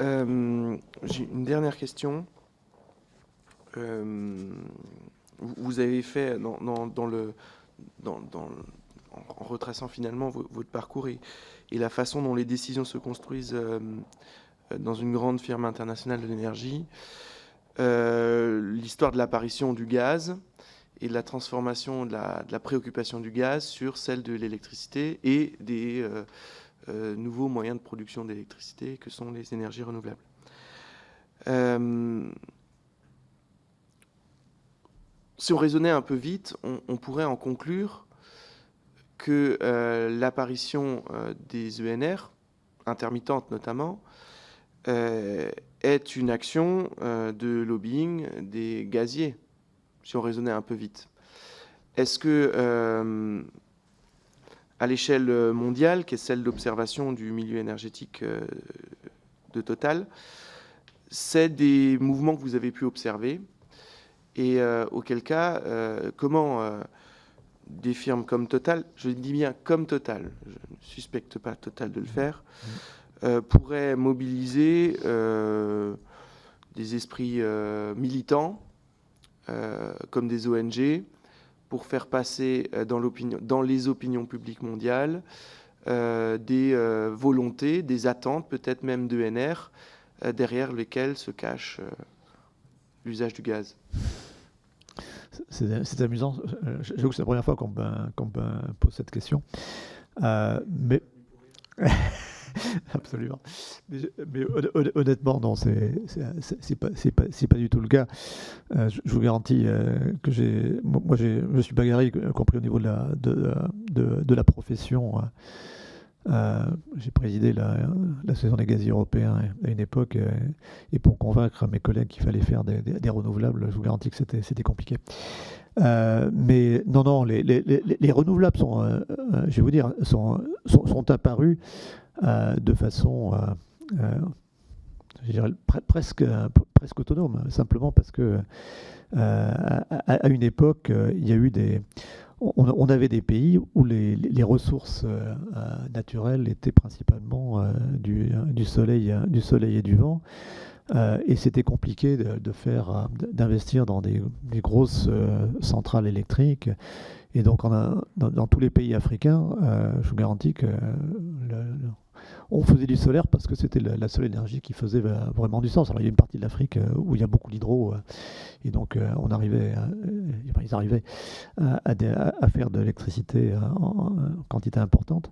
J'ai une dernière question. Vous avez fait en retraçant finalement votre parcours et la façon dont les décisions se construisent dans une grande firme internationale de l'énergie, l'histoire de l'apparition du gaz et de la transformation de la préoccupation du gaz sur celle de l'électricité et des nouveaux moyens de production d'électricité que sont les énergies renouvelables. Si on raisonnait un peu vite, on pourrait en conclure que l'apparition des ENR, intermittentes notamment, est une action de lobbying des gaziers, si on raisonnait un peu vite. Est-ce que, à l'échelle mondiale, qui est celle d'observation du milieu énergétique de Total, c'est des mouvements que vous avez pu observer? Et auquel cas, comment des firmes comme Total, je dis bien comme Total, je ne suspecte pas Total de le faire, pourraient mobiliser des esprits militants comme des ONG pour faire passer dans les opinions publiques mondiales des volontés, des attentes, peut-être même d'ENR, derrière lesquelles se cache l'usage du gaz. C'est amusant. J'avoue que c'est la première fois qu'on me pose cette question. Mais absolument. Mais honnêtement, non, c'est pas du tout le cas. Je vous garantis que je me suis bagarré, y compris au niveau de la profession. J'ai présidé l'association des gaziers européens à une époque, et pour convaincre mes collègues qu'il fallait faire des renouvelables, je vous garantis que c'était compliqué. Mais non, les renouvelables je vais vous dire, sont apparus de façon, je dirais, presque autonome, simplement parce que à une époque, il y a eu on avait des pays où les ressources naturelles étaient principalement du soleil et du vent, et c'était compliqué d'investir dans des grosses centrales électriques. Et donc dans tous les pays africains, je vous garantis que on faisait du solaire parce que c'était la seule énergie qui faisait vraiment du sens. Alors il y a une partie de l'Afrique où il y a beaucoup d'hydro, et donc ils arrivaient à faire de l'électricité en quantité importante,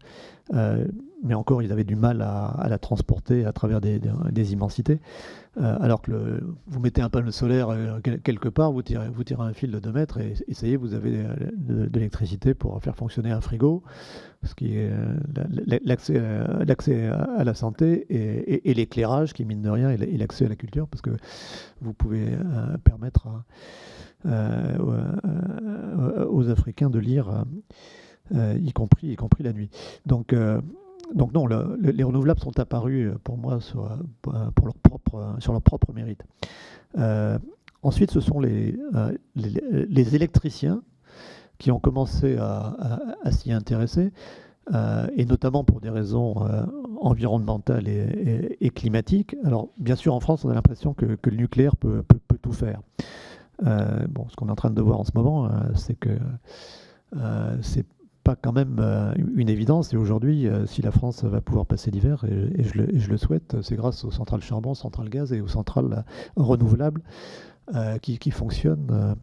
mais encore ils avaient du mal à la transporter à travers des immensités. Alors que vous mettez un panneau solaire quelque part, vous tirez un fil de 2 mètres et ça y est, vous avez de l'électricité pour faire fonctionner un frigo, ce qui est l'accès à la santé et l'éclairage qui, mine de rien, et l'accès à la culture, parce que vous pouvez permettre aux Africains de lire, y compris la nuit. Donc non, les renouvelables sont apparus pour moi sur leur propre mérite. Ensuite, ce sont les électriciens qui ont commencé à s'y intéresser, et notamment pour des raisons environnementales et climatiques. Alors, bien sûr, en France, on a l'impression que le nucléaire peut tout faire. Ce qu'on est en train de voir en ce moment, c'est que c'est pas quand même une évidence. Et aujourd'hui, si la France va pouvoir passer l'hiver, et je le souhaite, c'est grâce aux centrales charbon, centrales gaz et aux centrales renouvelables qui fonctionnent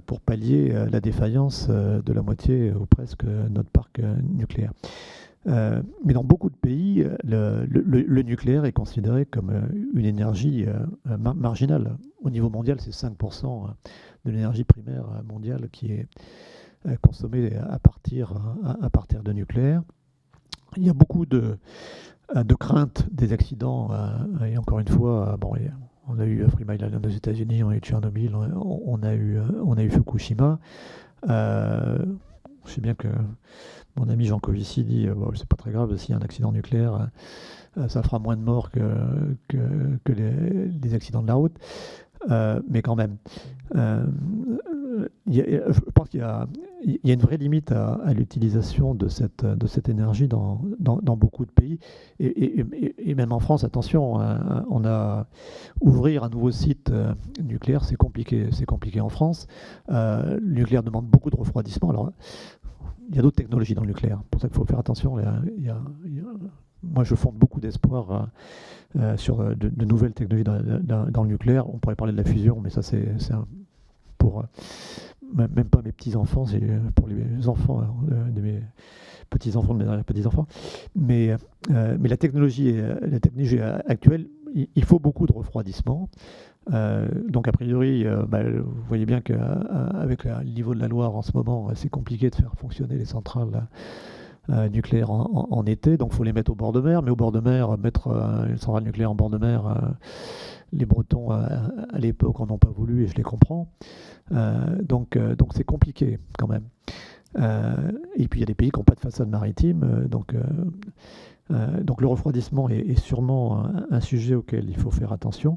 pour pallier la défaillance de la moitié ou presque de notre parc nucléaire. Mais dans beaucoup de pays, le nucléaire est considéré comme une énergie marginale. Au niveau mondial, c'est 5% de l'énergie primaire mondiale qui est consommée à partir de nucléaire. Il y a beaucoup de craintes des accidents, et encore une fois, on a eu Three Mile Island aux États-Unis, on a eu Tchernobyl, on a eu Fukushima. Je sais bien que mon ami Jean Covici dit c'est pas très grave, s'il y a un accident nucléaire, ça fera moins de morts que les accidents de la route. Mais quand même, je pense qu'il y a une vraie limite à l'utilisation de cette énergie dans beaucoup de pays. Et même en France, attention, on a ouvrir un nouveau site nucléaire, c'est compliqué en France. Le nucléaire demande beaucoup de refroidissement. Alors, il y a d'autres technologies dans le nucléaire. C'est pour ça qu'il faut faire attention. Moi, je fonde beaucoup d'espoir sur de nouvelles technologies dans le nucléaire. On pourrait parler de la fusion, mais ça, c'est pour même pas mes petits-enfants, c'est pour les enfants de mes petits-enfants, de mes petits-enfants. Mais la technologie actuelle, il faut beaucoup de refroidissement. Donc a priori, vous voyez bien qu'avec le niveau de la Loire en ce moment, c'est compliqué de faire fonctionner les centrales nucléaires en été. Donc il faut les mettre au bord de mer. Mais au bord de mer, mettre une centrale nucléaire en bord de mer, les Bretons à l'époque en ont pas voulu et je les comprends. Donc c'est compliqué quand même. Et puis il y a des pays qui n'ont pas de façade maritime. Donc le refroidissement est sûrement un sujet auquel il faut faire attention.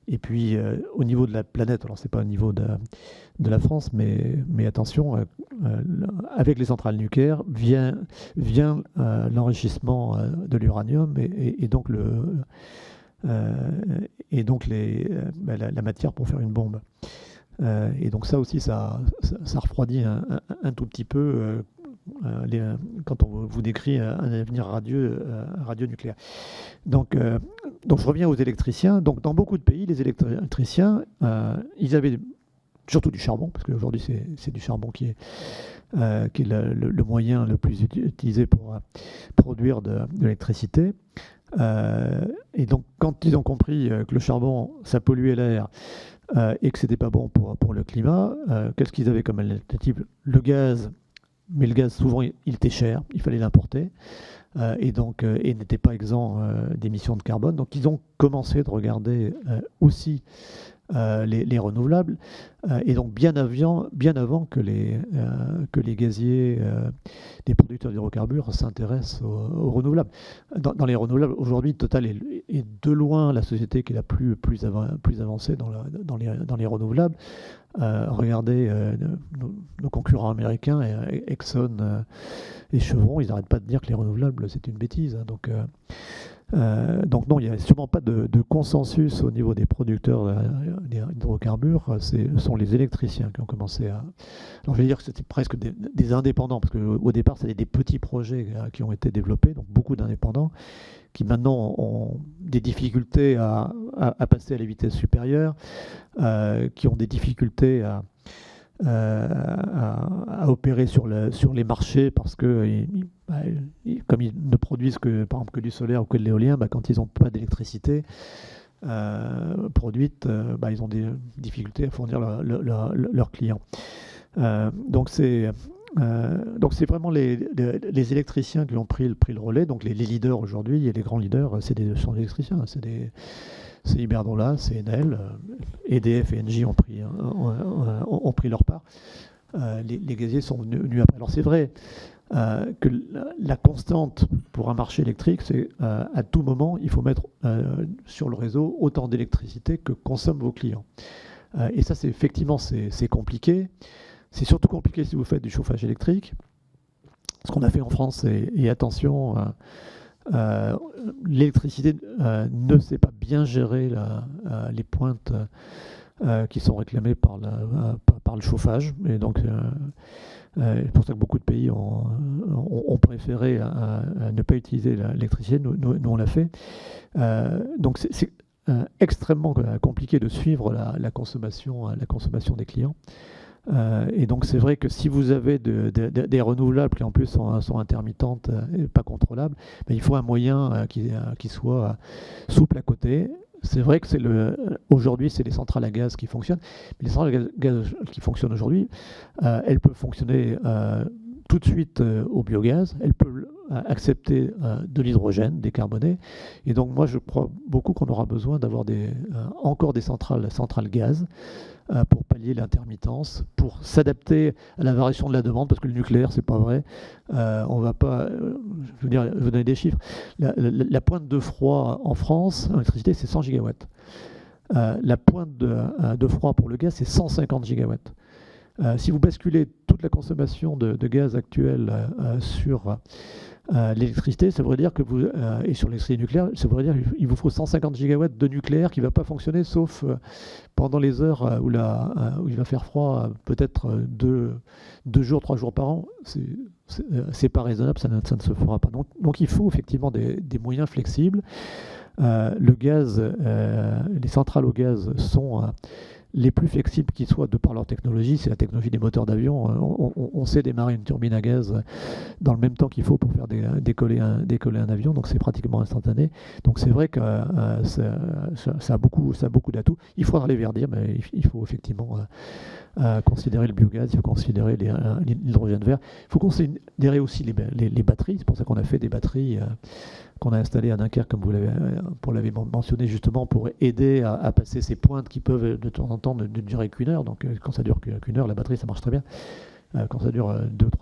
Et puis au niveau de la planète, alors c'est pas au niveau de la France, mais attention, avec les centrales nucléaires vient l'enrichissement de l'uranium et donc la matière pour faire une bombe. Et donc ça aussi, ça refroidit un tout petit peu quand on vous décrit un avenir radionucléaire. Donc je reviens aux électriciens. Donc dans beaucoup de pays, les électriciens, ils avaient surtout du charbon, parce qu'aujourd'hui c'est du charbon qui est le moyen le plus utilisé pour produire de l'électricité. Et donc quand ils ont compris que le charbon, ça polluait l'air, et que c'était pas bon pour le climat, qu'est-ce qu'ils avaient comme alternative? Le gaz. Mais le gaz, souvent, il était cher, il fallait l'importer, et n'était pas exempt d'émissions de carbone. Donc, ils ont commencé de regarder aussi les renouvelables, et donc bien avant que les gaziers, les producteurs d'hydrocarbures s'intéressent aux renouvelables. Dans les renouvelables, aujourd'hui, Total est de loin la société qui est la plus avancée dans les renouvelables. Regardez nos concurrents américains, Exxon et Chevron, ils n'arrêtent pas de dire que les renouvelables, c'est une bêtise. Hein. Donc non, il n'y a sûrement pas de consensus au niveau des producteurs d'hydrocarbures. Ce sont les électriciens qui ont commencé à... Alors je vais dire que c'était presque des indépendants, parce qu'au départ, c'était des petits projets qui ont été développés, donc beaucoup d'indépendants, qui maintenant ont des difficultés à passer à la vitesse supérieure, qui ont des difficultés à opérer sur les marchés parce que comme ils ne produisent par exemple que du solaire ou que de l'éolien, quand ils n'ont pas d'électricité produite, ils ont des difficultés à fournir leurs clients. Donc c'est vraiment les électriciens qui ont pris le relais. Donc les leaders aujourd'hui, et les grands leaders, sont des électriciens. C'est Iberdrola, c'est Enel, EDF et Engie ont pris leur part. Les gaziers sont venus après. Alors c'est vrai que la constante pour un marché électrique, c'est à tout moment, il faut mettre sur le réseau autant d'électricité que consomment vos clients. Et ça, c'est compliqué. C'est surtout compliqué si vous faites du chauffage électrique. Ce qu'on a fait en France, et attention, l'électricité ne sait pas bien gérer les pointes qui sont réclamées par le chauffage. Et donc, c'est pour ça que beaucoup de pays ont préféré ne pas utiliser l'électricité. Nous, on l'a fait. Donc, c'est extrêmement compliqué de suivre la consommation des clients. Et donc c'est vrai que si vous avez des renouvelables qui en plus sont intermittentes et pas contrôlables, il faut un moyen qui soit souple à côté. C'est vrai que aujourd'hui c'est les centrales à gaz qui fonctionnent, mais les centrales à gaz qui fonctionnent aujourd'hui, elles peuvent fonctionner tout de suite au biogaz, elles peuvent accepter de l'hydrogène décarboné, et donc moi je crois beaucoup qu'on aura besoin d'avoir encore des centrales gaz pour pallier l'intermittence, pour s'adapter à la variation de la demande, parce que le nucléaire, c'est pas vrai. On va pas... je vais vous donner des chiffres. La pointe de froid en France, en électricité, c'est 100 gigawatts. La pointe de froid pour le gaz, c'est 150 gigawatts. Si vous basculez toute la consommation de gaz actuelle sur l'électricité, ça voudrait dire que vous, et sur l'électricité nucléaire, ça voudrait dire qu'il vous faut 150 gigawatts de nucléaire qui ne va pas fonctionner sauf pendant les heures où il va faire froid, peut-être 3 jours par an. C'est pas raisonnable, ça ne se fera pas. Donc il faut effectivement des moyens flexibles. Le gaz, les centrales au gaz sont les plus flexibles qui soient de par leur technologie. C'est la technologie des moteurs d'avion. On sait démarrer une turbine à gaz dans le même temps qu'il faut pour faire décoller un avion, donc c'est pratiquement instantané. Donc c'est vrai que ça a beaucoup d'atouts. Il faudra les verdir, mais il faut effectivement considérer le biogaz, il faut considérer l'hydrogène vert. Il faut considérer aussi les batteries. C'est pour ça qu'on a fait des batteries qu'on a installées à Dunkerque, comme vous l'avez mentionné, justement pour aider à passer ces pointes qui peuvent de temps en temps ne durer qu'une heure. Donc quand ça dure qu'une heure, la batterie, ça marche très bien. Quand ça dure 2